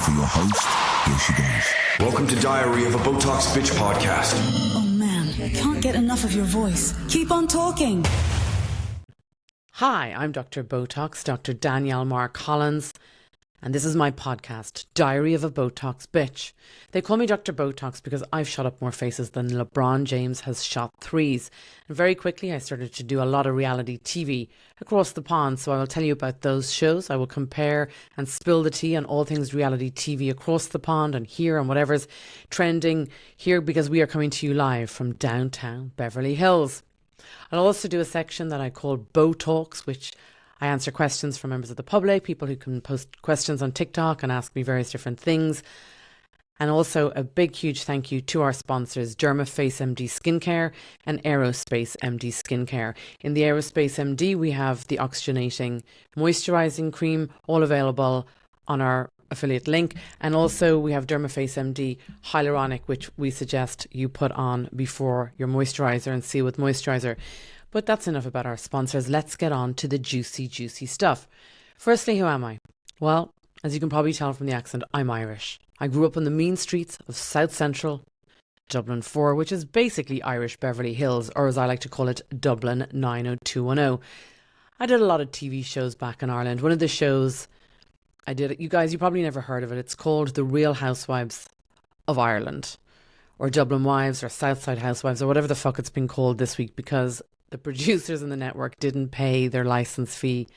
for your host, here she goes. Welcome to Diary of a Botox Bitch podcast. Oh man, I can't get enough of your voice. Keep on talking. Hi, I'm Dr. Botox, Dr. Danielle Marr Collins, and this is my podcast, Diary of a Botox Bitch. They call me Dr. Botox because I've shot up more faces than LeBron James has shot threes. And very quickly, I started to do a lot of reality TV across the pond, so I will tell you about those shows. I will compare and spill the tea on all things reality TV across the pond and here and whatever's trending here, because we are coming to you live from downtown Beverly Hills. I'll also do a section that I call Botox, which I answer questions from members of the public, people who can post questions on TikTok and ask me various different things. And also a big, huge thank you to our sponsors, Dermaface MD Skincare and Aerospace MD Skincare. In the Aerospace MD, we have the oxygenating moisturizing cream, all available on our affiliate link. And also we have Dermaface MD Hyaluronic, which we suggest you put on before your moisturizer and seal with moisturizer. But that's enough about our sponsors. Let's get on to the juicy, juicy stuff. Firstly, who am I? Well, as you can probably tell from the accent, I'm Irish. I grew up on the mean streets of South Central Dublin 4, which is basically Irish Beverly Hills, or as I like to call it, Dublin 90210. I did a lot of TV shows back in Ireland. One of the shows I did, you guys, you probably never heard of it. It's called The Real Housewives of Ireland, or Dublin Wives, or Southside Housewives, or whatever the fuck it's been called this week, because the producers in the network didn't pay their license fee.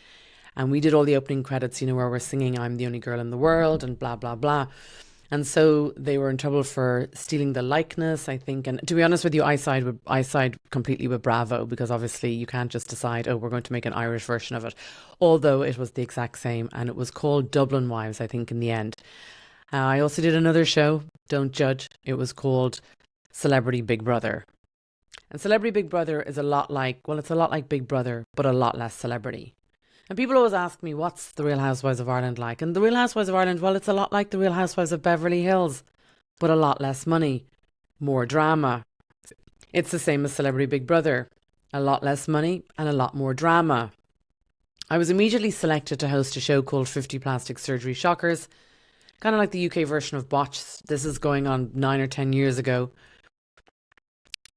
And we did all the opening credits, where we're singing I'm the Only Girl in the World and blah, blah, blah. And so they were in trouble for stealing the likeness, I think. And to be honest with you, I side completely with Bravo, because obviously you can't just decide, oh, we're going to make an Irish version of it. Although it was the exact same, and it was called Dublin Wives, I think, in the end. I also did another show, don't judge. It was called Celebrity Big Brother. And Celebrity Big Brother is it's a lot like Big Brother, but a lot less celebrity. And people always ask me, what's the Real Housewives of Ireland like? And the Real Housewives of Ireland, well, it's a lot like the Real Housewives of Beverly Hills, but a lot less money, more drama. It's the same as Celebrity Big Brother, a lot less money and a lot more drama. I was immediately selected to host a show called 50 Plastic Surgery Shockers, kind of like the UK version of Botch. This is going on 9 or 10 years ago.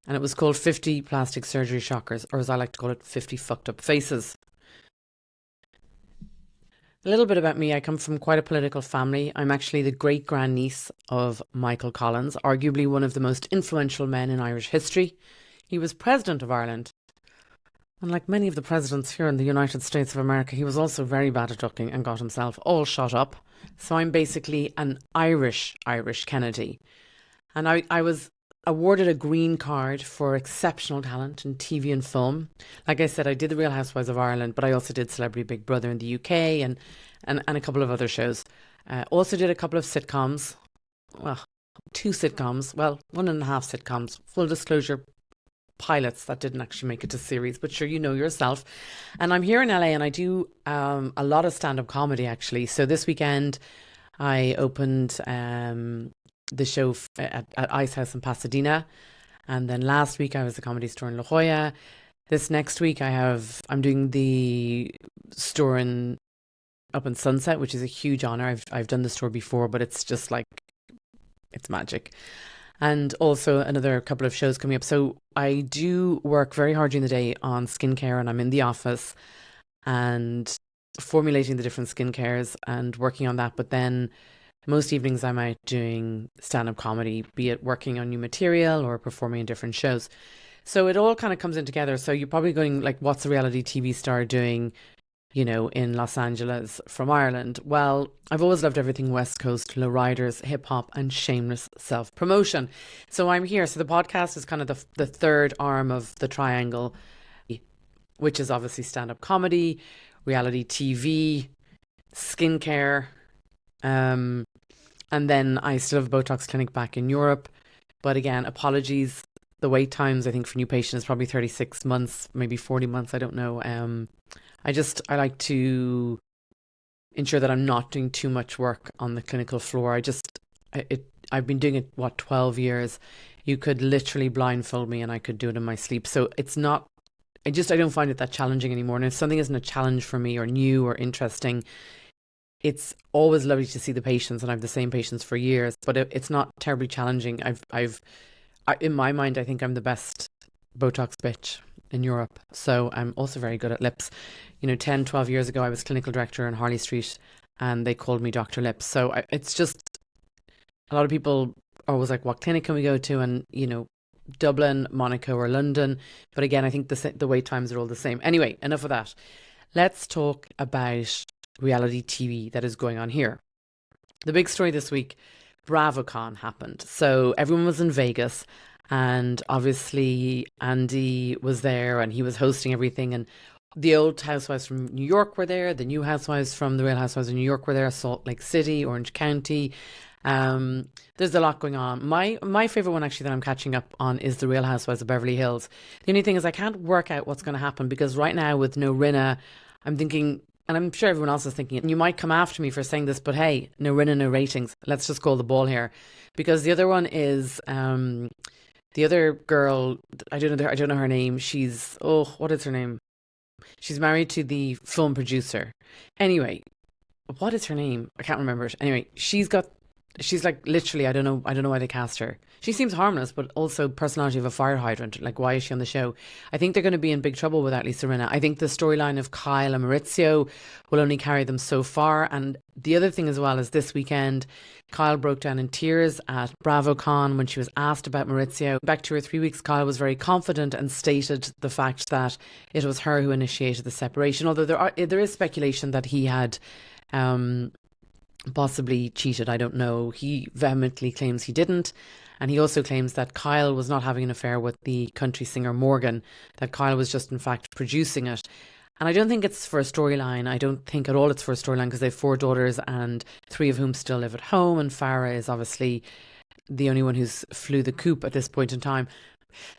And it was called 50 Plastic Surgery Shockers, or as I like to call it, 50 Fucked Up Faces. A little bit about me. I come from quite a political family. I'm actually the great-grandniece of Michael Collins, arguably one of the most influential men in Irish history. He was President of Ireland. And like many of the presidents here in the United States of America, he was also very bad at ducking and got himself all shot up. So I'm basically an Irish Kennedy. And I was awarded a green card for exceptional talent in TV and film. Like I said, I did The Real Housewives of Ireland, but I also did Celebrity Big Brother in the UK and a couple of other shows. Also did a couple of sitcoms. Well, 2 sitcoms. Well, 1.5 sitcoms. Full disclosure, pilots that didn't actually make it to series, but sure, you know yourself. And I'm here in LA and I do a lot of stand-up comedy, actually. So this weekend I opened the show at Ice House in Pasadena, and then last week I was at the Comedy Store in La Jolla. This next week I'm doing the store up in Sunset, which is a huge honor. I've done the store before, but it's just like, it's magic. And also another couple of shows coming up. So I do work very hard during the day on skincare, and I'm in the office and formulating the different skincares and working on that. But then most evenings I'm out doing stand-up comedy, be it working on new material or performing in different shows. So it all kind of comes in together. So you're probably going like, what's a reality TV star doing, in Los Angeles from Ireland? Well, I've always loved everything West Coast, lowriders, hip hop and shameless self-promotion. So I'm here. So the podcast is kind of the third arm of the triangle, which is obviously stand-up comedy, reality TV, skincare, and then I still have a Botox clinic back in Europe. But again, apologies. The wait times, I think, for new patients is probably 36 months, maybe 40 months. I don't know. I like to ensure that I'm not doing too much work on the clinical floor. I've been doing it, 12 years. You could literally blindfold me and I could do it in my sleep. So it's not, I don't find it that challenging anymore. And if something isn't a challenge for me or new or interesting, it's always lovely to see the patients, and I have the same patients for years, but it's not terribly challenging. In my mind, I think I'm the best Botox bitch in Europe. So I'm also very good at lips. 10, 12 years ago, I was clinical director in Harley Street and they called me Dr. Lips. So it's just, a lot of people are always like, what clinic can we go to? And, Dublin, Monaco or London. But again, I think the wait times are all the same. Anyway, enough of that. Let's talk about reality TV that is going on here. The big story this week, BravoCon happened. So everyone was in Vegas and obviously Andy was there and he was hosting everything, and the old housewives from New York were there, the new housewives from the Real Housewives of New York were there, Salt Lake City, Orange County. There's a lot going on. My favourite one actually that I'm catching up on is the Real Housewives of Beverly Hills. The only thing is I can't work out what's going to happen because right now with no Rinna, I'm thinking, and I'm sure everyone else is thinking it, and you might come after me for saying this, but hey, no Rinna, no ratings. Let's just call the ball here. Because the other one is the other girl, I don't know her name. She's, what is her name? She's married to the film producer. Anyway, what is her name? I can't remember it. Anyway, she's like literally, I don't know why they cast her. She seems harmless, but also personality of a fire hydrant. Like, why is she on the show? I think they're going to be in big trouble without Lisa Rinna. I think the storyline of Kyle and Maurizio will only carry them so far. And the other thing as well is this weekend, Kyle broke down in tears at BravoCon when she was asked about Maurizio. Back 2 or 3 weeks, Kyle was very confident and stated the fact that it was her who initiated the separation. Although there is speculation that he had possibly cheated. I don't know. He vehemently claims he didn't. And he also claims that Kyle was not having an affair with the country singer Morgan, that Kyle was just in fact producing it. And I don't think it's for a storyline. I don't think at all it's for a storyline because they have 4 daughters and 3 of whom still live at home. And Farah is obviously the only one who's flew the coop at this point in time.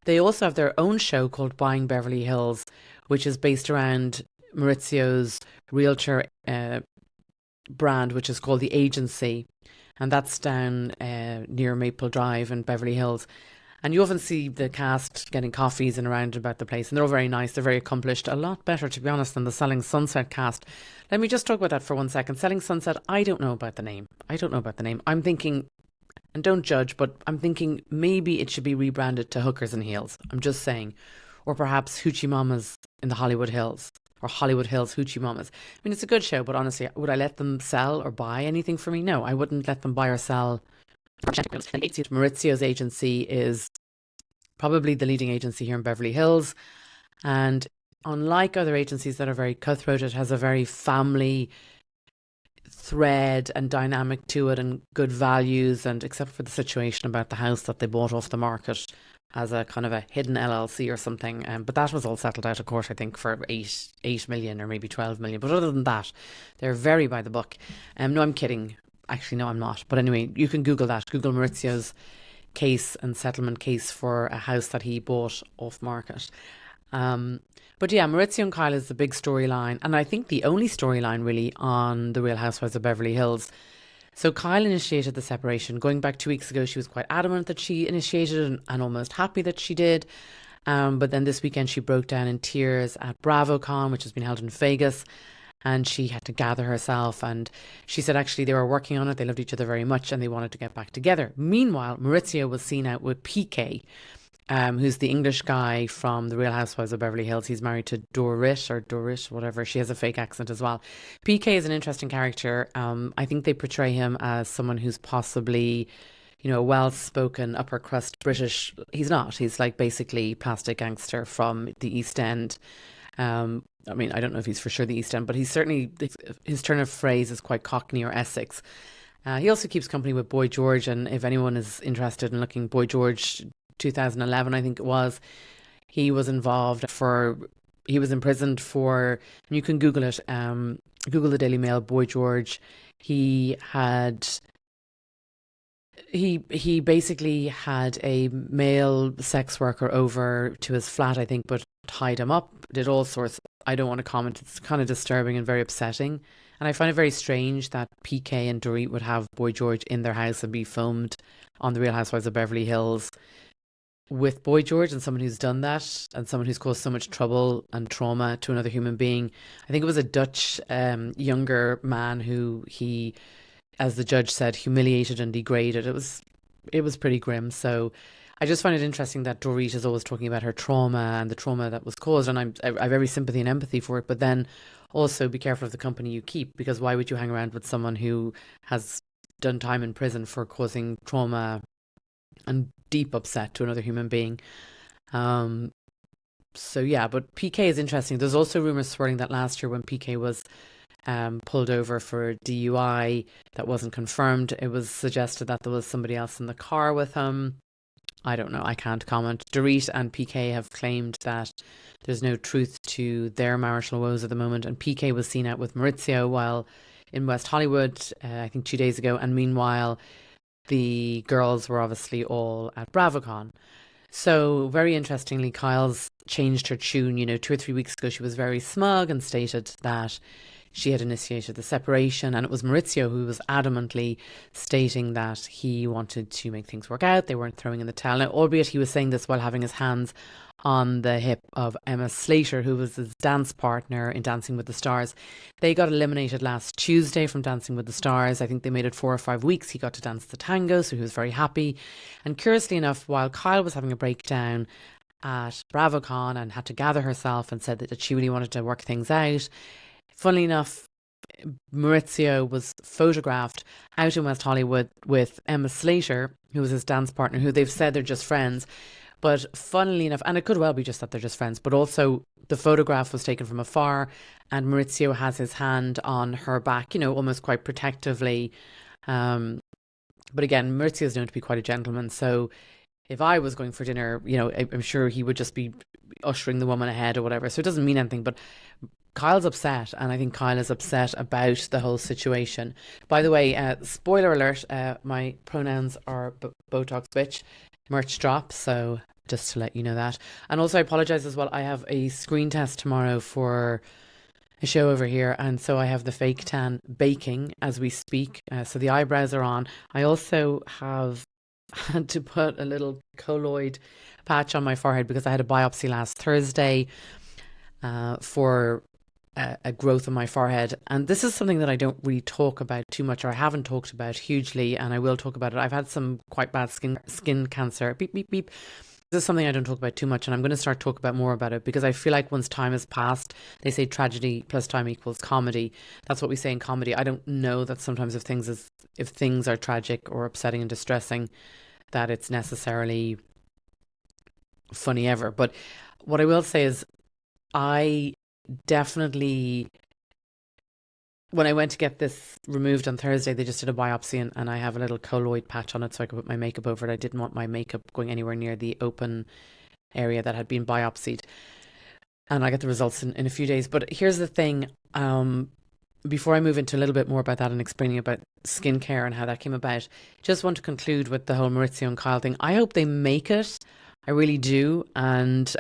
They also have their own show called Buying Beverly Hills, which is based around Maurizio's realtor brand, which is called The Agency. And that's down near Maple Drive in Beverly Hills. And you often see the cast getting coffees and around about the place. And they're all very nice. They're very accomplished. A lot better, to be honest, than the Selling Sunset cast. Let me just talk about that for 1 second. Selling Sunset, I don't know about the name. I'm thinking, and don't judge, but I'm thinking maybe it should be rebranded to Hookers and Heels. I'm just saying. Or perhaps Hoochie Mamas in the Hollywood Hills. Or Hollywood Hills Hoochie Mamas. I mean, it's a good show, but honestly, would I let them sell or buy anything for me? No, I wouldn't let them buy or sell. Maurizio's agency is probably the leading agency here in Beverly Hills. And unlike other agencies that are very cutthroat, it has a very family thread and dynamic to it and good values. And except for the situation about the house that they bought off the market as a kind of a hidden LLC or something. But that was all settled out of court, I think, for 8 million or maybe 12 million. But other than that, they're very by the book. No, I'm kidding. Actually, no, I'm not. But anyway, you can Google that. Google Maurizio's case and settlement case for a house that he bought off market. But yeah, Maurizio and Kyle is the big storyline. And I think the only storyline really on The Real Housewives of Beverly Hills. So Kyle initiated the separation. Going back 2 weeks ago, she was quite adamant that she initiated and almost happy that she did. But then this weekend she broke down in tears at BravoCon, which has been held in Vegas. And she had to gather herself. And she said actually they were working on it. They loved each other very much and they wanted to get back together. Meanwhile, Maurizio was seen out with PK, who's the English guy from The Real Housewives of Beverly Hills. He's married to Dorit, whatever. She has a fake accent as well. PK is an interesting character. I think they portray him as someone who's possibly, a well-spoken, upper crust British. He's not. He's like basically plastic gangster from the East End. I mean, I don't know if he's for sure the East End, but he's certainly, his turn of phrase is quite Cockney or Essex. He also keeps company with Boy George, and if anyone is interested in looking, Boy George 2011, I think it was, he was imprisoned for, and you can Google it, Google the Daily Mail, Boy George. He basically had a male sex worker over to his flat, I think, but tied him up, did all sorts. I don't want to comment. It's kind of disturbing and very upsetting. And I find it very strange that PK and Dorit would have Boy George in their house and be filmed on The Real Housewives of Beverly Hills with Boy George and someone who's done that and someone who's caused so much trouble and trauma to another human being. I think it was a Dutch younger man who he, as the judge said, humiliated and degraded. It was pretty grim. So I just find it interesting that Dorit is always talking about her trauma and the trauma that was caused, and I have every sympathy and empathy for it. But then also be careful of the company you keep, because why would you hang around with someone who has done time in prison for causing trauma and deep upset to another human being? So yeah, but PK is interesting. There's also rumours swirling that last year when PK was pulled over for DUI, that wasn't confirmed. It was suggested that there was somebody else in the car with him. I don't know. I can't comment. Dorit and PK have claimed that there's no truth to their marital woes at the moment. And PK was seen out with Maurizio while in West Hollywood, I think 2 days ago. And meanwhile, the girls were obviously all at BravoCon. So very interestingly, Kyle's changed her tune. 2 or 3 weeks ago, she was very smug and stated that she had initiated the separation, and it was Maurizio who was adamantly stating that he wanted to make things work out. They weren't throwing in the towel. Now, albeit he was saying this while having his hands on the hip of Emma Slater, who was his dance partner in Dancing with the Stars. They got eliminated last Tuesday from Dancing with the Stars. I think they made it 4 or 5 weeks. He got to dance the tango, so he was very happy. And curiously enough, while Kyle was having a breakdown at BravoCon and had to gather herself and said that she really wanted to work things out, funnily enough, Maurizio was photographed out in West Hollywood with Emma Slater, who was his dance partner, who they've said they're just friends. But funnily enough, and it could well be just that they're just friends, but also the photograph was taken from afar and Maurizio has his hand on her back, almost quite protectively. But again, Maurizio is known to be quite a gentleman. So if I was going for dinner, I'm sure he would just be ushering the woman ahead or whatever. So it doesn't mean anything. But Kyle's upset, and I think Kyle is upset about the whole situation. By the way, spoiler alert, my pronouns are Botox Bitch. Merch drop, so just to let you know that. And also I apologise as well, I have a screen test tomorrow for a show over here, and so I have the fake tan baking as we speak, so the eyebrows are on. I also have had to put a little colloid patch on my forehead because I had a biopsy last Thursday for a growth in my forehead, and this is something that I don't really talk about too much, or I haven't talked about hugely, and I will talk about it. I've had some quite bad skin cancer. Beep beep beep. This is something I don't talk about too much, and I'm going to start talk about more about it because I feel like once time has passed, they say tragedy plus time equals comedy. That's what we say in comedy. I don't know that sometimes if things are tragic or upsetting and distressing, that it's necessarily funny ever. But what I will say is, I definitely, when I went to get this removed on Thursday, they just did a biopsy and I have a little colloid patch on it so I could put my makeup over it. I didn't want my makeup going anywhere near the open area that had been biopsied. And I get the results in a few days. But here's the thing, before I move into a little bit more about that and explaining about skincare and how that came about, just want to conclude with the whole Maurizio and Kyle thing. I hope they make it. I really do. And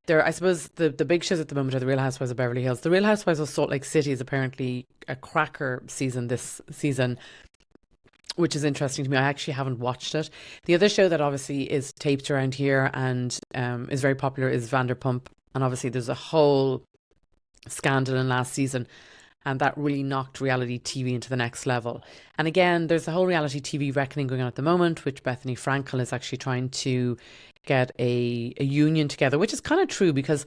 I suppose the big shows at the moment are the Real Housewives of Beverly Hills. The Real Housewives of Salt Lake City is apparently a cracker season this season, which is interesting to me. I actually haven't watched it. The other show that obviously is taped around here and is very popular is Vanderpump. And obviously there's a whole scandal in last season, and that really knocked reality TV into the next level. And again, there's a whole reality TV reckoning going on at the moment, which Bethany Frankel is actually trying to get a union together, which is kind of true because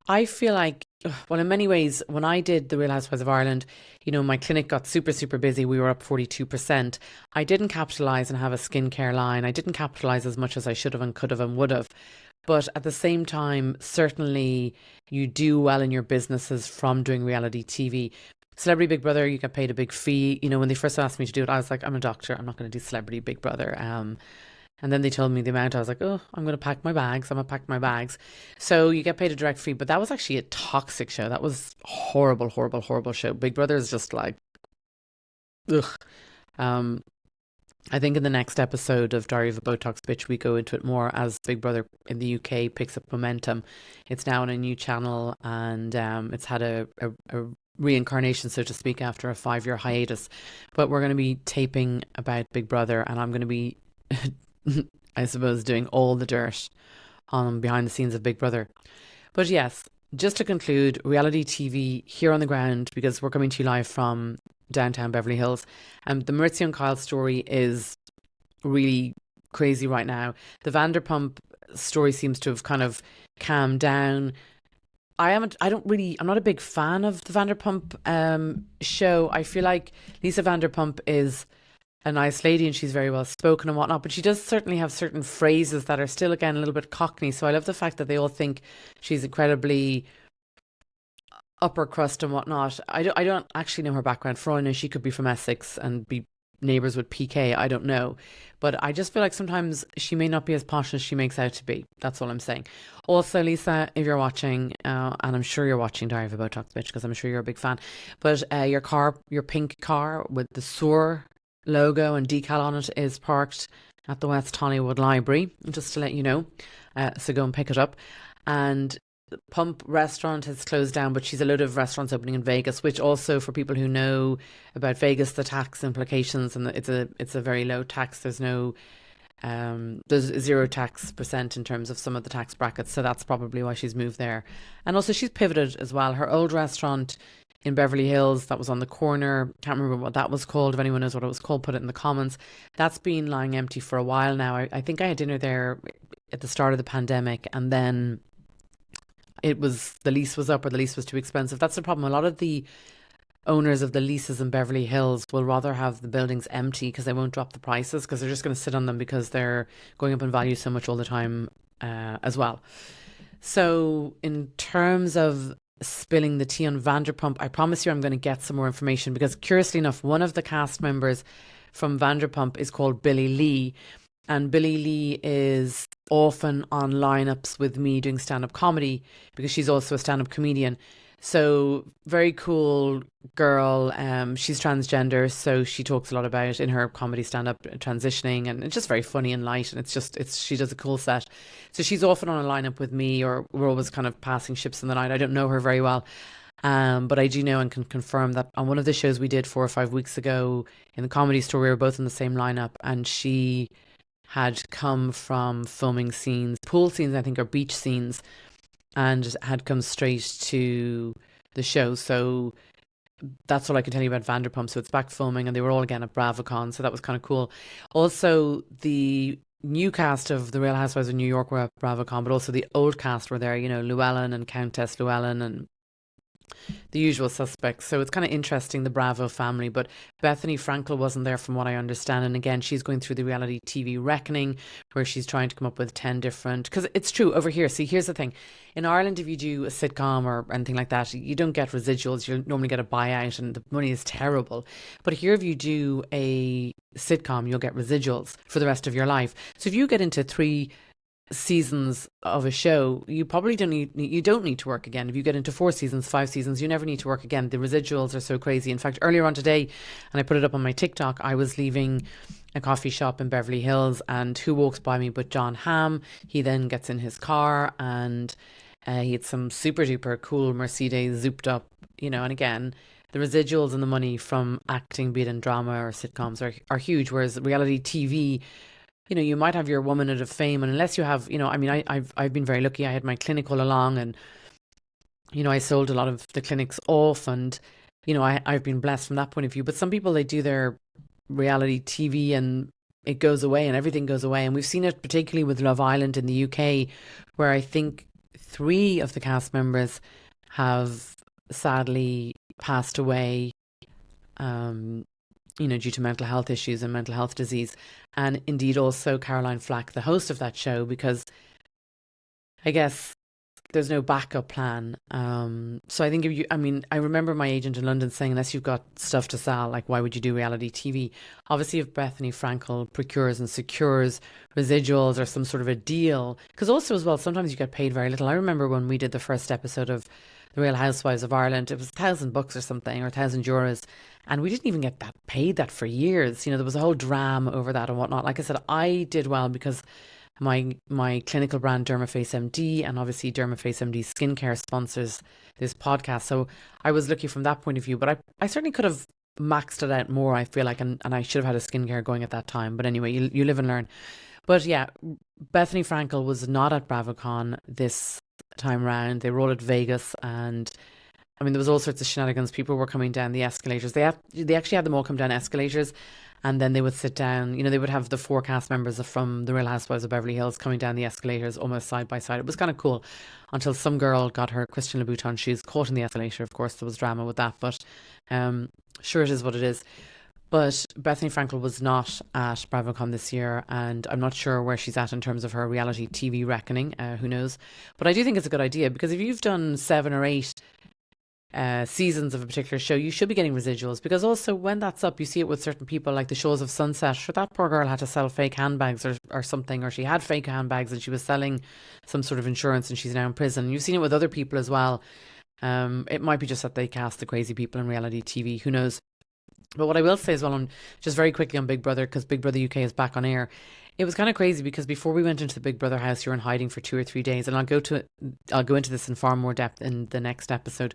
I feel like, well, in many ways, when I did the Real Housewives of Ireland, my clinic got super, super busy. We were up 42%. I didn't capitalise and have a skincare line. I didn't capitalise as much as I should have and could have and would have. But at the same time, certainly you do well in your businesses from doing reality TV. Celebrity Big Brother, you get paid a big fee. When they first asked me to do it, I was like, I'm a doctor. I'm not going to do Celebrity Big Brother. And then they told me the amount. I was like, oh, I'm going to pack my bags. I'm going to pack my bags. So you get paid a direct fee. But that was actually a toxic show. That was horrible, horrible, horrible show. Big Brother is just like, ugh. I think in the next episode of Diary of a Botox Bitch, we go into it more as Big Brother in the UK picks up momentum. It's now on a new channel and it's had a reincarnation, so to speak, after a 5-year hiatus. But we're going to be taping about Big Brother and I'm going to be I suppose, doing all the dirt on behind the scenes of Big Brother. But yes, just to conclude, reality TV here on the ground, because we're coming to you live from downtown Beverly Hills. And the Maurizio and Kyle story is really crazy right now. The Vanderpump story seems to have kind of calmed down. I'm not a big fan of the Vanderpump show. I feel like Lisa Vanderpump is a nice lady and she's very well spoken and whatnot, but she does certainly have certain phrases that are still, again, a little bit cockney. So I love the fact that they all think she's incredibly upper crust and whatnot. I don't actually know her background. For all I know, she could be from Essex and be neighbours with PK. I don't know. But I just feel like sometimes she may not be as posh as she makes out to be. That's all I'm saying. Also, Lisa, if you're watching, and I'm sure you're watching Diary of a Botox Bitch, because I'm sure you're a big fan, but your pink car with the SOAR logo and decal on it is parked at the West Hollywood Library, just to let you know. So go and pick it up. And Pump restaurant has closed down, but she's a load of restaurants opening in Vegas, which also, for people who know about Vegas, the tax implications, and it's a very low tax. There's 0 tax percent in terms of some of the tax brackets, so that's probably why she's moved there. And also she's pivoted as well. Her old restaurant in Beverly Hills that was on the corner, can't remember what that was called. If anyone knows what it was called, put it in the comments. That's been lying empty for a while now. I think I had dinner there at the start of the pandemic, and then the lease was up, or the lease was too expensive. That's the problem. A lot of the owners of the leases in Beverly Hills will rather have the buildings empty because they won't drop the prices, because they're just going to sit on them because they're going up in value so much all the time as well. So in terms of spilling the tea on Vanderpump, I promise you I'm going to get some more information, because curiously enough, one of the cast members from Vanderpump is called Billy Lee. And Billy Lee is often on lineups with me doing stand-up comedy, because she's also a stand-up comedian. So very cool girl. She's transgender, so she talks a lot about in her comedy stand-up transitioning, and it's just very funny and light, and she does a cool set. So she's often on a lineup with me, or we're always kind of passing ships in the night. I don't know her very well. But I do know and can confirm that on one of the shows we did 4 or 5 weeks ago in the Comedy Store, we were both in the same lineup, and she had come from filming scenes, pool scenes, I think, or beach scenes, and had come straight to the show. So that's all I can tell you about Vanderpump. So it's back filming, and they were all again at BravoCon, so that was kind of cool. Also, the new cast of the Real Housewives of New York were at BravoCon, but also the old cast were there, Llewellyn and Countess Llewellyn and the usual suspects. So it's kind of interesting, the Bravo family. But Bethany Frankel wasn't there, from what I understand. And again, she's going through the reality TV reckoning, where she's trying to come up with 10 different, because it's true over here. See, here's the thing. In Ireland, if you do a sitcom or anything like that, you don't get residuals. You normally get a buyout, and the money is terrible. But here, if you do a sitcom, you'll get residuals for the rest of your life. So if you get into 3 seasons of a show, you probably don't need to work again. If you get into 4 seasons, 5 seasons, you never need to work again. The residuals are so crazy. In fact, earlier on today, and I put it up on my TikTok, I was leaving a coffee shop in Beverly Hills, and who walks by me but John Hamm. He then gets in his car, and he had some super duper cool Mercedes zooped up, and again, the residuals and the money from acting, be it in drama or sitcoms, are huge. Whereas reality TV, you might have your woman of fame, and unless you have, I've been very lucky. I had my clinic all along, and I sold a lot of the clinics off, and I've been blessed from that point of view. But some people, they do their reality TV and it goes away, and everything goes away. And we've seen it particularly with Love Island in the UK, where I think 3 of the cast members have sadly passed away, due to mental health issues and mental health disease. And indeed also Caroline Flack, the host of that show, because I guess there's no backup plan. So I think I remember my agent in London saying, unless you've got stuff to sell, like, why would you do reality TV? Obviously, if Bethany Frankel procures and secures residuals or some sort of a deal, because also as well, sometimes you get paid very little. I remember when we did the first episode of the Real Housewives of Ireland, it was £1,000 or something, or €1,000, and we didn't even get paid that for years. There was a whole drama over that and whatnot. Like I said, I did well because my clinical brand Dermaface MD, and obviously Dermaface MD skincare sponsors this podcast, so I was lucky from that point of view. But I certainly could have maxed it out more, I feel like, and I should have had a skincare going at that time. But anyway, you live and learn. But yeah, Bethany Frankel was not at BravoCon this time round. They were all at Vegas, and I mean, there was all sorts of shenanigans. People were coming down the escalators. They actually had them all come down escalators, and then they would sit down. You know, they would have the four cast members from the Real Housewives of Beverly Hills coming down the escalators almost side by side. It was kind of cool until some girl got her Christian Louboutin shoes caught in the escalator. Of course, there was drama with that, but sure, it is what it is. But Bethany Frankel was not at BravoCon this year, and I'm not sure where she's at in terms of her reality TV reckoning. Who knows? But I do think it's a good idea, because if you've done 7 or 8 seasons of a particular show, you should be getting residuals, because also when that's up, you see it with certain people, like the shows of Sunset. Sure, that poor girl had to sell fake handbags or something, or she had fake handbags and she was selling some sort of insurance, and she's now in prison. You've seen it with other people as well. It might be just that they cast the crazy people in reality TV. Who knows? But what I will say as well, just very quickly on Big Brother, because Big Brother UK is back on air. It was kind of crazy, because before we went into the Big Brother house, you were in hiding for 2 or 3 days, and I'll go into this in far more depth in the next episode.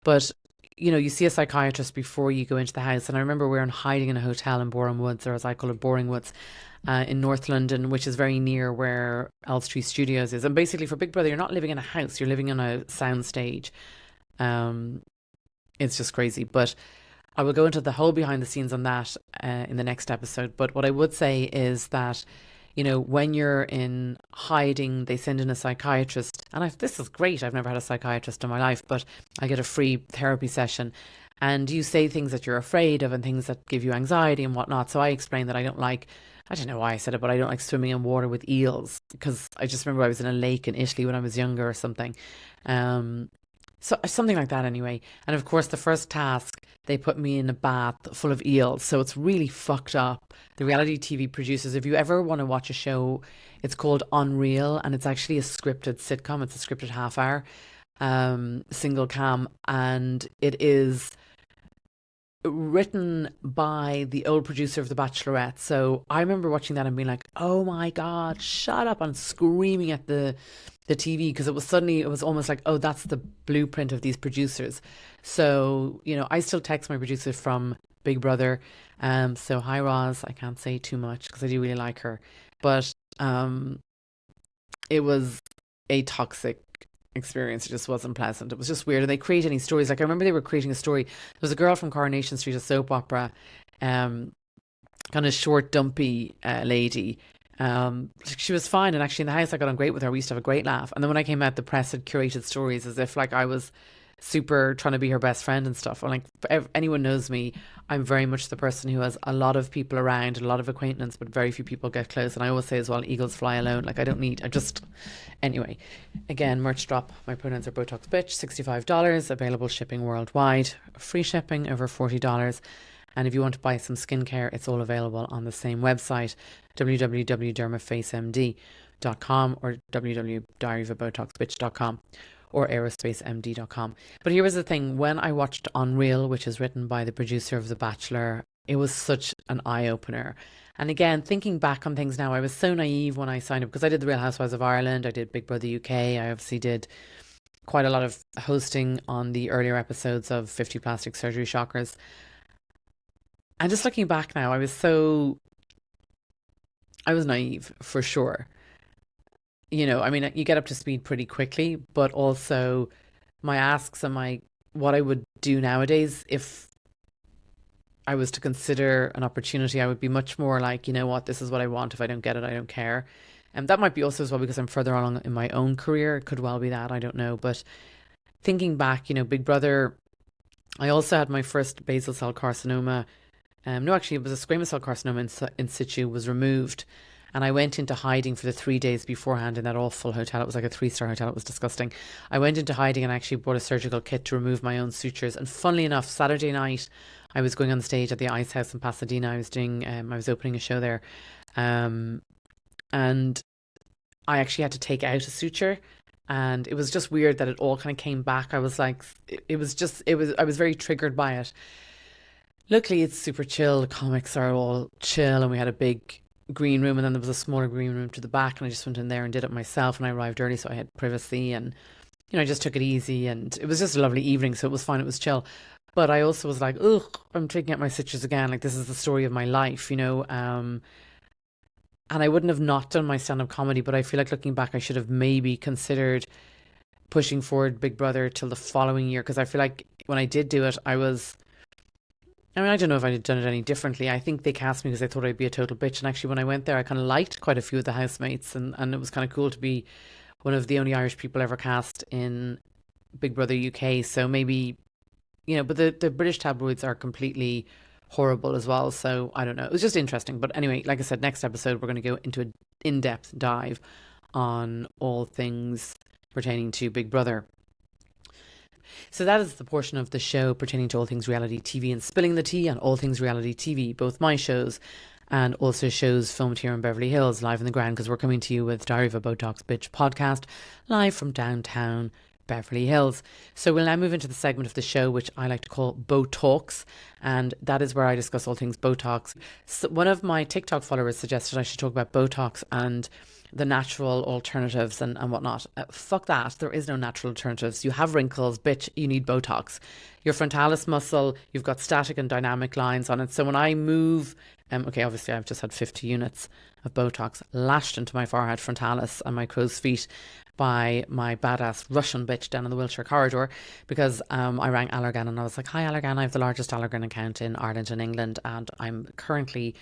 But you know, you see a psychiatrist before you go into the house, and I remember we were in hiding in a hotel in Boreham Woods, or as I call it, Boring Woods, in North London, which is very near where Elstree Studios is. And basically, for Big Brother, you're not living in a house; you're living on a sound stage. It's just crazy, but I will go into the whole behind the scenes on that in the next episode. But what I would say is that, you know, when you're in hiding, they send in a psychiatrist. And this is great. I've never had a psychiatrist in my life, but I get a free therapy session. And you say things that you're afraid of and things that give you anxiety and whatnot. So I explained that I don't know why I said it, but I don't like swimming in water with eels, because I just remember I was in a lake in Italy when I was younger or something. So something like that anyway. And of course, the first task, they put me in a bath full of eels. So it's really fucked up. The reality TV producers, if you ever want to watch a show, it's called Unreal, and it's actually a scripted sitcom. It's a scripted half hour, single cam, and it is written by the old producer of The Bachelorette. So I remember watching that and being like, oh my God, shut up, and screaming at the TV, because it was almost like, oh, that's the blueprint of these producers. So, you know, I still text my producer from Big Brother. So hi Roz, I can't say too much because I do really like her. But it was a toxic experience. It just wasn't pleasant. It was just weird. And they create any stories. Like I remember they were creating a story. There was a girl from Coronation Street, a soap opera, kind of short, dumpy lady. She was fine, and actually in the house I got on great with her. We used to have a great laugh. And then when I came out, the press had curated stories as if like I was super trying to be her best friend and stuff. And like, if anyone knows me, I'm very much the person who has a lot of people around, a lot of acquaintance, but very few people get close. And I always say as well, eagles fly alone. Like anyway, again, merch drop. My pronouns are Botox Bitch, $65, available shipping worldwide, free shipping over $40. And if you want to buy some skincare, it's all available on the same website, www.dermafacemd.com or www.diaryofabotoxbitch.com or aerospacemd.com. But here was the thing, when I watched Unreal, which is written by the producer of The Bachelor, it was such an eye-opener. And again, thinking back on things now, I was so naive when I signed up, because I did the Real Housewives of Ireland, I did Big Brother UK, I obviously did quite a lot of hosting on the earlier episodes of 50 Plastic Surgery Shockers. And just looking back now, I was naive for sure. You know, I mean, you get up to speed pretty quickly, but also my asks and what I would do nowadays, if I was to consider an opportunity, I would be much more like, you know what, this is what I want. If I don't get it, I don't care. And that might be also as well because I'm further along in my own career. It could well be that, I don't know. But thinking back, Big Brother, I also had my first basal cell carcinoma. No, actually, it was a squamous cell carcinoma in situ, was removed. And I went into hiding for the 3 days beforehand in that awful hotel. It was like a 3-star hotel. It was disgusting. I went into hiding and actually bought a surgical kit to remove my own sutures. And funnily enough, Saturday night, I was going on stage at the Ice House in Pasadena. I was opening a show there. And I actually had to take out a suture. And it was just weird that it all kind of came back. I was like, I was very triggered by it. Luckily, it's super chill. The comics are all chill, and we had a big green room, and then there was a smaller green room to the back, and I just went in there and did it myself, and I arrived early, so I had privacy, and I just took it easy, and it was just a lovely evening, so it was fine, it was chill. But I also was like, ugh, I'm taking out my sutures again, like this is the story of my life, And I wouldn't have not done my stand-up comedy, but I feel like looking back, I should have maybe considered pushing forward Big Brother till the following year, because I feel like when I did do it, I don't know if I'd have done it any differently. I think they cast me because they thought I'd be a total bitch. And actually, when I went there, I kind of liked quite a few of the housemates, and it was kind of cool to be one of the only Irish people ever cast in Big Brother UK. So maybe, but the British tabloids are completely horrible as well. So I don't know. It was just interesting. But anyway, like I said, next episode, we're going to go into an in-depth dive on all things pertaining to Big Brother. So that is the portion of the show pertaining to all things reality TV and spilling the tea on all things reality TV, both my shows and also shows filmed here in Beverly Hills, live in the ground, because we're coming to you with Diary of a Botox Bitch podcast, live from downtown Beverly Hills. So we'll now move into the segment of the show which I like to call Botox, and that is where I discuss all things Botox. So one of my TikTok followers suggested I should talk about Botox and the natural alternatives and whatnot. Fuck that. There is no natural alternatives. You have wrinkles, bitch, you need Botox. Your frontalis muscle, you've got static and dynamic lines on it. So when I move, okay, obviously I've just had 50 units of Botox lashed into my forehead, frontalis and my crow's feet by my badass Russian bitch down in the Wiltshire corridor, because I rang Allergan and I was like, hi Allergan, I have the largest Allergan account in Ireland and England, and I'm currently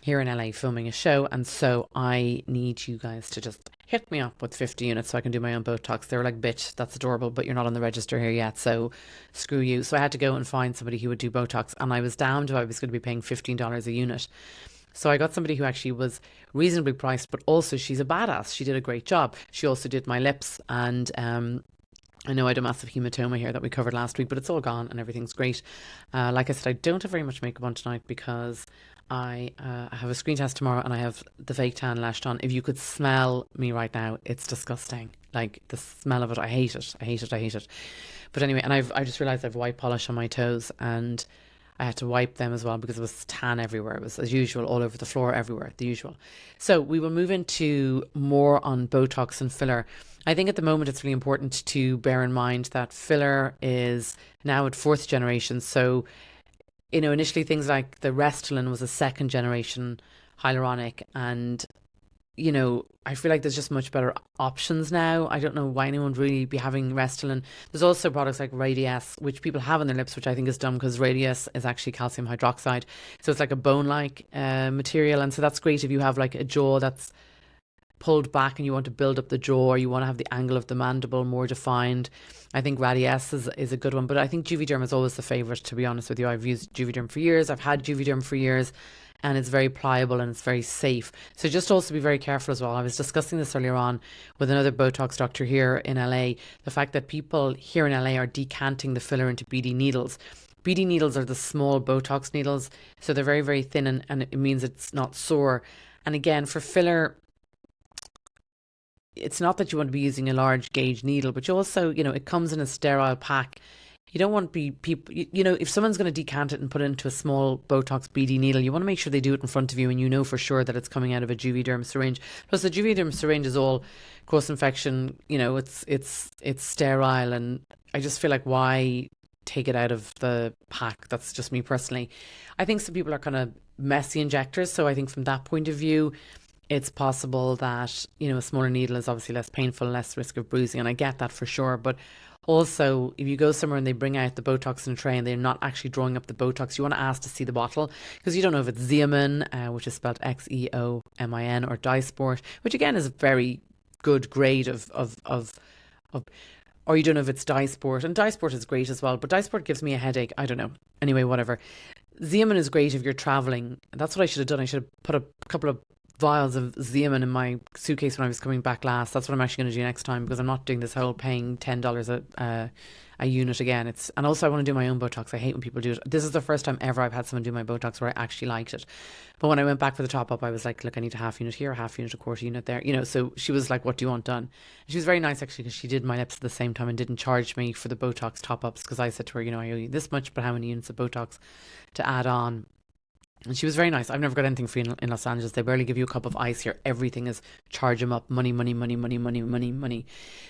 here in LA filming a show, and so I need you guys to just hit me up with 50 units so I can do my own Botox. They were like, bitch, that's adorable, but you're not on the register here yet, so screw you. So I had to go and find somebody who would do Botox, and I was damned if I was going to be paying $15 a unit. So I got somebody who actually was reasonably priced, but also she's a badass. She did a great job. She also did my lips, and I know I had a massive hematoma here that we covered last week, but it's all gone and everything's great. Like I said, I don't have very much makeup on tonight because I have a screen test tomorrow and I have the fake tan lashed on. If you could smell me right now, it's disgusting. Like the smell of it, I hate it. I hate it. I hate it. But anyway, and I just realised I have white polish on my toes, and I had to wipe them as well because it was tan everywhere. It was as usual, all over the floor, everywhere, the usual. So we will move into more on Botox and filler. I think at the moment it's really important to bear in mind that filler is now at fourth generation. So, initially things like the Restylane was a second generation hyaluronic, and I feel like there's just much better options now. I don't know why anyone would really be having Restylane. There's also products like Radiesse, which people have on their lips, which I think is dumb because Radiesse is actually calcium hydroxide. So it's like a bone-like material. And so that's great if you have like a jaw that's pulled back and you want to build up the jaw, or you want to have the angle of the mandible more defined. I think Radiesse is a good one. But I think Juvederm is always the favourite, to be honest with you. I've used Juvederm for years. I've had Juvederm for years. And it's very pliable and it's very safe. So just also be very careful as well. I was discussing this earlier on with another Botox doctor here in LA. The fact that people here in LA are decanting the filler into BD needles. BD needles are the small Botox needles. So they're very, very thin, and it means it's not sore. And again, for filler, it's not that you want to be using a large gauge needle, but you also, it comes in a sterile pack. You don't want to be people, if someone's going to decant it and put it into a small Botox BD needle, you want to make sure they do it in front of you and you know for sure that it's coming out of a Juvederm syringe. Plus the Juvederm syringe is all cross infection, it's sterile, and I just feel like why take it out of the pack? That's just me personally. I think some people are kind of messy injectors, so I think from that point of view, it's possible that, a smaller needle is obviously less painful, less risk of bruising, and I get that for sure. But also, if you go somewhere and they bring out the Botox in a tray and they're not actually drawing up the Botox, you want to ask to see the bottle, because you don't know if it's Xeomin, which is spelled Xeomin, or Dysport, which again is a very good grade of or you don't know if it's Dysport, and Dysport is great as well, but Dysport gives me a headache. I don't know. Anyway, whatever. Xeomin is great if you're traveling. That's what I should have done. I should have put a couple of vials of Xeomin in my suitcase when I was coming back last. That's what I'm actually going to do next time, because I'm not doing this whole paying $10 a unit again. And also I want to do my own Botox. I hate when people do it. This is the first time ever I've had someone do my Botox where I actually liked it. But when I went back for the top up, I was like, look, I need a half unit here, a half unit, a quarter unit there, so she was like, what do you want done? And she was very nice actually, because she did my lips at the same time and didn't charge me for the Botox top ups, because I said to her, I owe you this much, but how many units of Botox to add on? And she was very nice. I've never got anything free in Los Angeles. They barely give you a cup of ice here. Everything is charge them up. Money, money, money, money, money, money, money.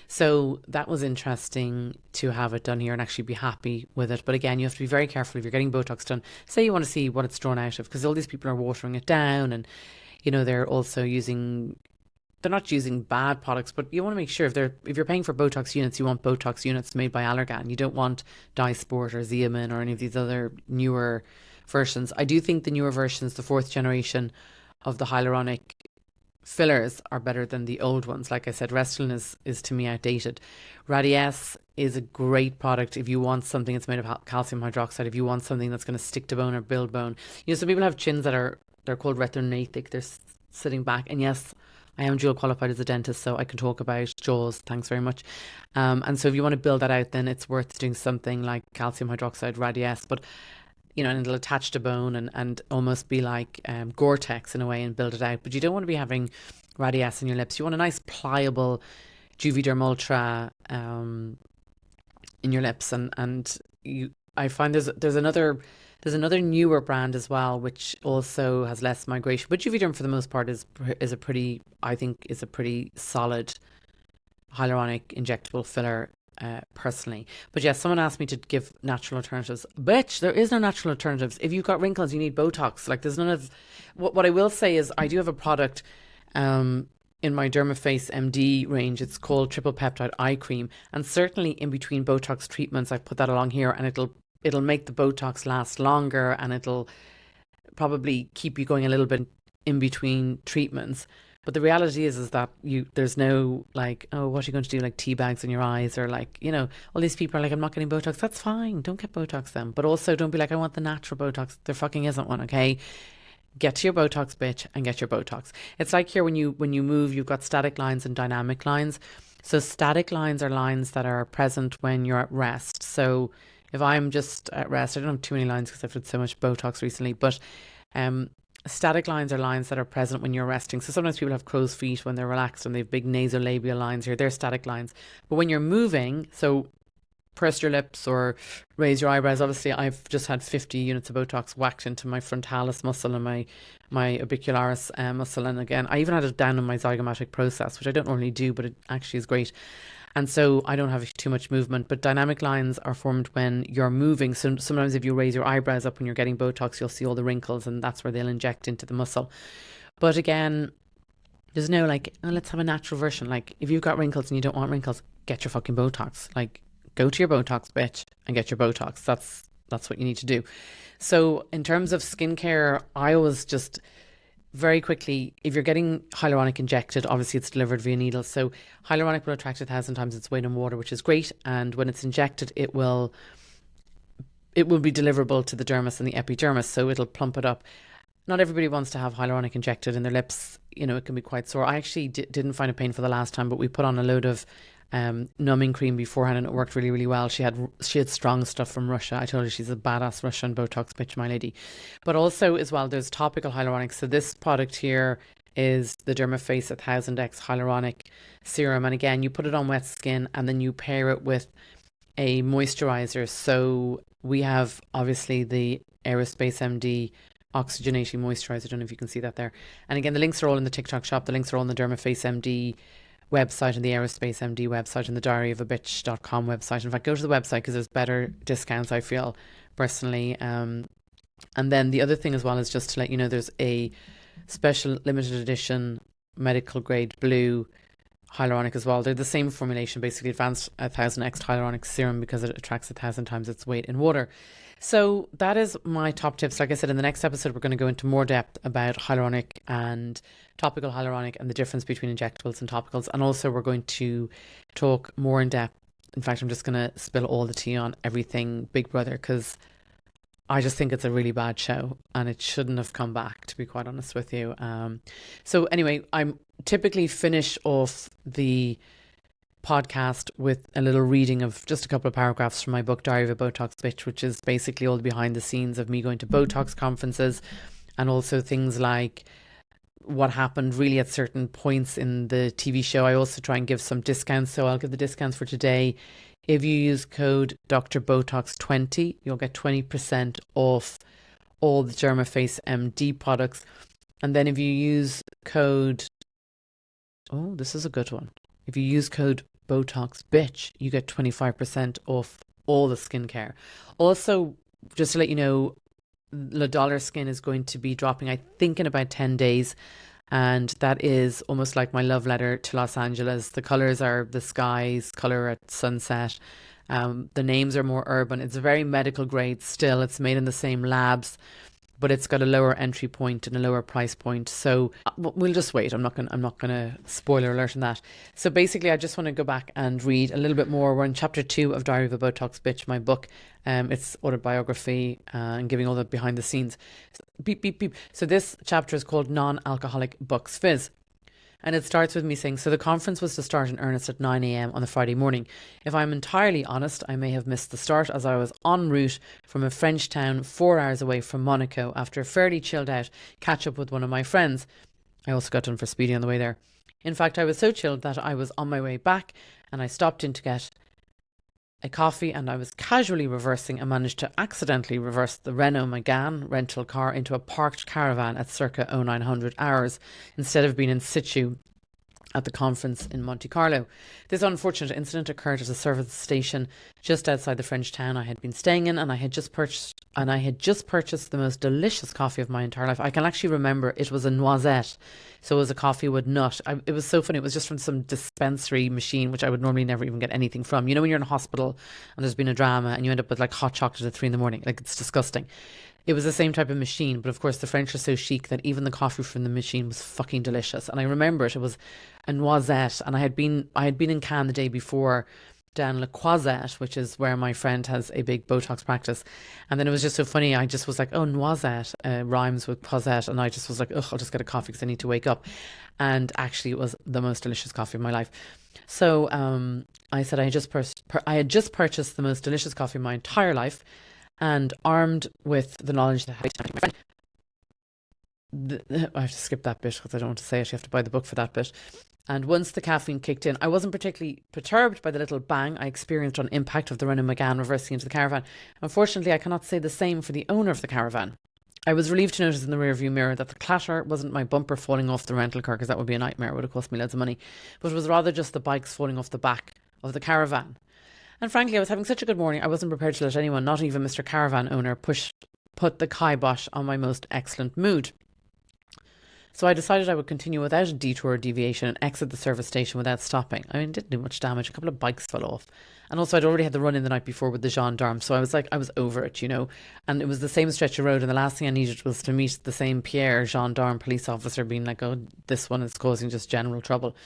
So that was interesting to have it done here and actually be happy with it. But again, you have to be very careful if you're getting Botox done. Say you want to see what it's drawn out of, because all these people are watering it down, and they're also using, they're not using bad products, but you want to make sure if you're paying for Botox units, you want Botox units made by Allergan. You don't want Dysport or Xeomin or any of these other newer versions. I do think the newer versions, the fourth generation of the hyaluronic fillers, are better than the old ones. Like I said, Restylane is to me outdated. Radiesse is a great product if you want something that's made of calcium hydroxide, if you want something that's going to stick to bone or build bone. Some people have chins they're called retinothic, they're sitting back, and yes, I am dual qualified as a dentist, so I can talk about jaws, thanks very much. And so if you want to build that out, then it's worth doing something like calcium hydroxide Radiesse, but and it'll attach to bone and almost be like Gore-Tex in a way and build it out. But you don't want to be having Radiesse in your lips. You want a nice pliable Juvederm Ultra in your lips, and I find there's another newer brand as well, which also has less migration. But Juvederm, for the most part, is a pretty solid hyaluronic injectable filler, personally. But yes, someone asked me to give natural alternatives. Bitch, there is no natural alternatives. If you've got wrinkles, you need Botox. Like, there's none of. What I will say is, I do have a product in my Dermaface MD range. It's called Triple Peptide Eye Cream, and certainly in between Botox treatments, I've put that along here, and it'll make the Botox last longer, and it'll probably keep you going a little bit in between treatments. But the reality is that there's no like, oh, what are you going to do? Like tea bags in your eyes, or like, all these people are like, I'm not getting Botox. That's fine. Don't get Botox then. But also don't be like, I want the natural Botox. There fucking isn't one, okay? Get to your Botox, bitch, and get your Botox. It's like here when you move, you've got static lines and dynamic lines. So static lines are lines that are present when you're at rest. So if I'm just at rest, I don't have too many lines because I've had so much Botox recently, but static lines are lines that are present when you're resting. So sometimes people have crow's feet when they're relaxed and they have big nasolabial lines here. They're static lines. But when you're moving, so press your lips or raise your eyebrows. Obviously, I've just had 50 units of Botox whacked into my frontalis muscle and my orbicularis muscle. And again, I even had it down in my zygomatic process, which I don't normally do, but it actually is great. And so I don't have too much movement, but dynamic lines are formed when you're moving. So sometimes if you raise your eyebrows up when you're getting Botox, you'll see all the wrinkles, and that's where they'll inject into the muscle. But again, there's no like, oh, let's have a natural version. Like, if you've got wrinkles and you don't want wrinkles, get your fucking Botox. Like, go to your Botox, bitch, and get your Botox. That's what you need to do. So in terms of skincare, I always just very quickly, if you're getting hyaluronic injected, obviously it's delivered via needles. So hyaluronic will attract 1,000 times its weight in water, which is great. And when it's injected, it will be deliverable to the dermis and the epidermis, so it'll plump it up. Not everybody wants to have hyaluronic injected in their lips. It can be quite sore. I actually didn't find it painful the last time, but we put on a load of numbing cream beforehand, and it worked really, really well. She had strong stuff from Russia. I told her she's a badass Russian Botox bitch, my lady. But also as well, there's topical hyaluronic. So this product here is the Dermaface 1000X hyaluronic serum, and again, you put it on wet skin and then you pair it with a moisturizer. So we have obviously the Aerospace MD oxygenating moisturizer. I don't know if you can see that there. And again, the links are all in the TikTok shop. The links are all in the Dermaface MD website and the Aerospace MD website and the diaryofaBitch.com website. In fact, go to the website because there's better discounts, I feel, personally. And then the other thing as well is just to let you know, there's a special limited edition medical grade blue hyaluronic as well. They're the same formulation, basically advanced 1000X hyaluronic serum, because it attracts 1,000 times its weight in water. So that is my top tips. Like I said, in the next episode, we're going to go into more depth about hyaluronic and topical hyaluronic and the difference between injectables and topicals. And also we're going to talk more in depth. In fact, I'm just going to spill all the tea on everything Big Brother, because I just think it's a really bad show and it shouldn't have come back, to be quite honest with you. So anyway, I'm typically finish off the podcast with a little reading of just a couple of paragraphs from my book, Diary of a Botox Bitch, which is basically all the behind the scenes of me going to Botox conferences, and also things like what happened really at certain points in the TV show. I also try and give some discounts. So I'll give the discounts for today. If you use code Dr. Botox 20, you'll get 20% off all the Dermaface MD products. And then if you use code, oh, this is a good one. If you use code Botox Bitch, you get 25% off all the skincare. Also, just to let you know, La Dollar Skin is going to be dropping, I think, in about 10 days. And that is almost like my love letter to Los Angeles. The colours are the sky's colour at sunset. The names are more urban. It's a very medical grade still. It's made in the same labs, but it's got a lower entry point and a lower price point. So we'll just wait. I'm not gonna spoiler alert on that. So basically, I just want to go back and read a little bit more. We're in chapter 2 of Diary of a Botox Bitch, my book. It's autobiography and giving all the behind the scenes. Beep beep beep. So this chapter is called Non-Alcoholic Bucks Fizz. And it starts with me saying, so the conference was to start in earnest at 9 a.m. on the Friday morning. If I'm entirely honest, I may have missed the start as I was en route from a French town 4 hours away from Monaco after a fairly chilled out catch up with one of my friends. I also got done for speedy on the way there. In fact, I was so chilled that I was on my way back and I stopped in to get a coffee, and I was casually reversing and managed to accidentally reverse the Renault Megane rental car into a parked caravan at circa 0900 hours instead of being in situ at the conference in Monte Carlo. This unfortunate incident occurred at a service station just outside the French town I had been staying in, and I had just purchased the most delicious coffee of my entire life. I can actually remember it was a noisette, so it was a coffee with nut. It was so funny. It was just from some dispensary machine, which I would normally never even get anything from. You know, when you're in a hospital and there's been a drama and you end up with like hot chocolate at 3 a.m, like it's disgusting. It was the same type of machine, but of course the French are so chic that even the coffee from the machine was fucking delicious. And I remember it was a noisette, and I had been in Cannes the day before down Le Croisette, which is where my friend has a big Botox practice. And then it was just so funny. I just was like, oh, noisette rhymes with croisette. And I just was like, ugh, I'll just get a coffee because I need to wake up. And actually it was the most delicious coffee of my life. So I said I had just purchased the most delicious coffee of my entire life, and armed with the knowledge that I have to skip that bit because I don't want to say it. You have to buy the book for that bit. And once the caffeine kicked in, I wasn't particularly perturbed by the little bang I experienced on impact of the Renault Megane reversing into the caravan. Unfortunately, I cannot say the same for the owner of the caravan. I was relieved to notice in the rearview mirror that the clatter wasn't my bumper falling off the rental car, because that would be a nightmare. It would have cost me loads of money. But it was rather just the bikes falling off the back of the caravan. And frankly, I was having such a good morning, I wasn't prepared to let anyone, not even Mr. Caravan owner, put the kibosh on my most excellent mood. So I decided I would continue without a detour or deviation and exit the service station without stopping. I mean, it didn't do much damage. A couple of bikes fell off. And also I'd already had the run in the night before with the gendarmes. So I was over it, you know. And it was the same stretch of road. And the last thing I needed was to meet the same Pierre, gendarme police officer, being like, oh, this one is causing just general trouble.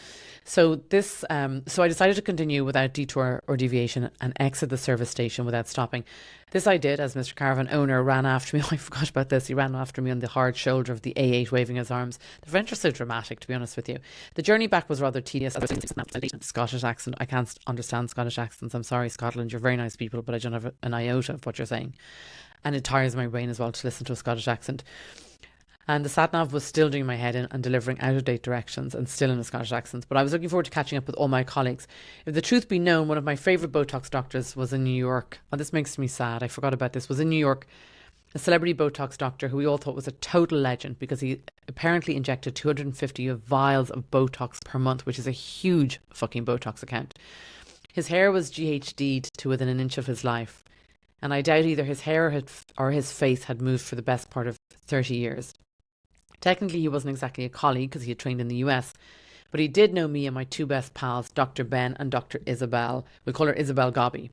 So so I decided to continue without detour or deviation and exit the service station without stopping. This I did as Mr. Caravan owner ran after me. Oh, I forgot about this. He ran after me on the hard shoulder of the A8, waving his arms. The French are so dramatic, to be honest with you. The journey back was rather tedious. Scottish accent. I can't understand Scottish accents. I'm sorry, Scotland. You're very nice people, but I don't have an iota of what you're saying. And it tires my brain as well to listen to a Scottish accent. And the sat-nav was still doing my head in and delivering out-of-date directions and still in a Scottish accent. But I was looking forward to catching up with all my colleagues. If the truth be known, one of my favourite Botox doctors was in New York. Oh, this makes me sad. I forgot about this. Was in New York. A celebrity Botox doctor who we all thought was a total legend because he apparently injected 250 vials of Botox per month, which is a huge fucking Botox account. His hair was GHD'd to within an inch of his life. And I doubt either his hair or his face had moved for the best part of 30 years. Technically, he wasn't exactly a colleague because he had trained in the US, but he did know me and my two best pals, Dr. Ben and Dr. Isabel. We call her Isabel Gobby.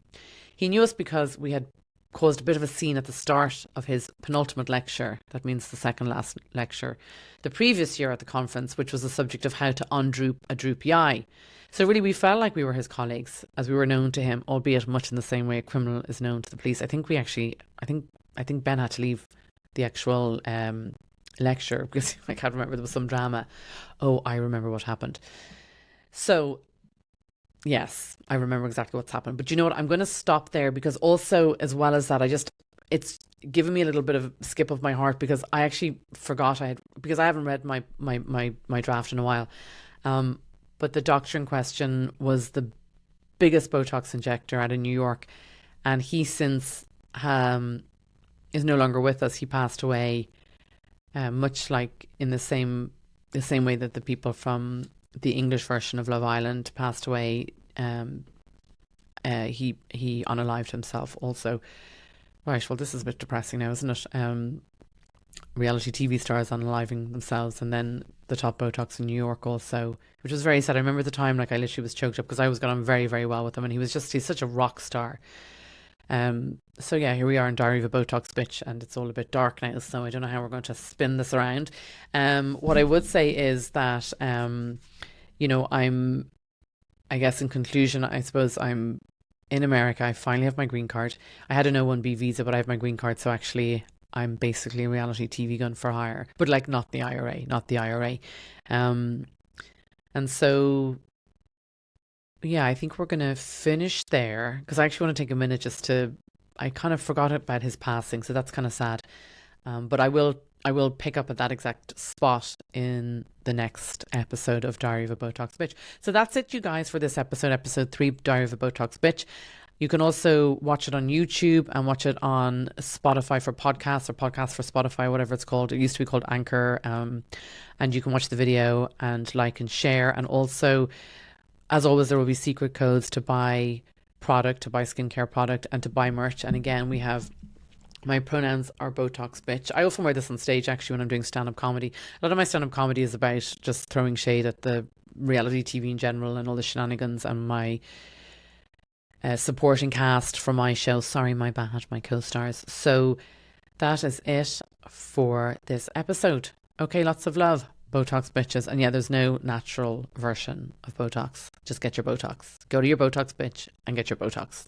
He knew us because we had caused a bit of a scene at the start of his penultimate lecture. That means the second last lecture. The previous year at the conference, which was the subject of how to undroop a droopy eye. So really, we felt like we were his colleagues, as we were known to him, albeit much in the same way a criminal is known to the police. I think Ben had to leave the actual lecture because I can't remember, there was some drama. Oh, I remember what happened. So yes, I remember exactly what's happened. But you know what, I'm going to stop there because also, as well as that, it's given me a little bit of skip of my heart because I actually forgot because I haven't read my draft in a while. But the doctor in question was the biggest Botox injector out of New York, and he since is no longer with us. He passed away. Much like in the same way that the people from the English version of Love Island passed away, he unalived himself also. Right, well, this is a bit depressing now, isn't it? Reality TV stars unaliving themselves, and then the top Botox in New York also, which was very sad. I remember at the time, like I literally was choked up because I was got on very, very well with him, and he's such a rock star. So yeah, here we are in Diary of a Botox Bitch, and it's all a bit dark now, so I don't know how we're going to spin this around. What I would say is that, you know, I guess in conclusion, I suppose I'm in America. I finally have my green card. I had an O-1B visa, but I have my green card, so actually I'm basically a reality TV gun for hire, but like not the IRA. And so, yeah, I think we're going to finish there, because I actually want to take a minute I kind of forgot about his passing, so that's kind of sad. But I will pick up at that exact spot in the next episode of Diary of a Botox Bitch. So that's it, you guys, for this episode 3, Diary of a Botox Bitch. You can also watch it on YouTube and watch it on Spotify for podcasts, or podcasts for Spotify, whatever it's called. It used to be called Anchor. And you can watch the video and like and share. And also, as always, there will be secret codes to buy product, to buy skincare product, and to buy merch. And again, we have my pronouns are Botox Bitch. I often wear this on stage, actually, when I'm doing stand-up comedy. A lot of my stand-up comedy is about just throwing shade at the reality TV in general and all the shenanigans, and my supporting cast for my show. Sorry, my bad, my co-stars. So that is it for this episode. Okay, lots of love, Botox bitches. And yeah, there's no natural version of Botox. Just get your Botox. Go to your Botox bitch and get your Botox.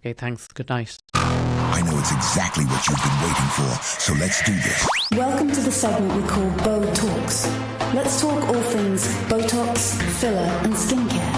Okay, thanks. Good night. I know it's exactly what you've been waiting for, so let's do this. Welcome to the segment we call Bo Talks. Let's talk all things Botox, filler, and skincare.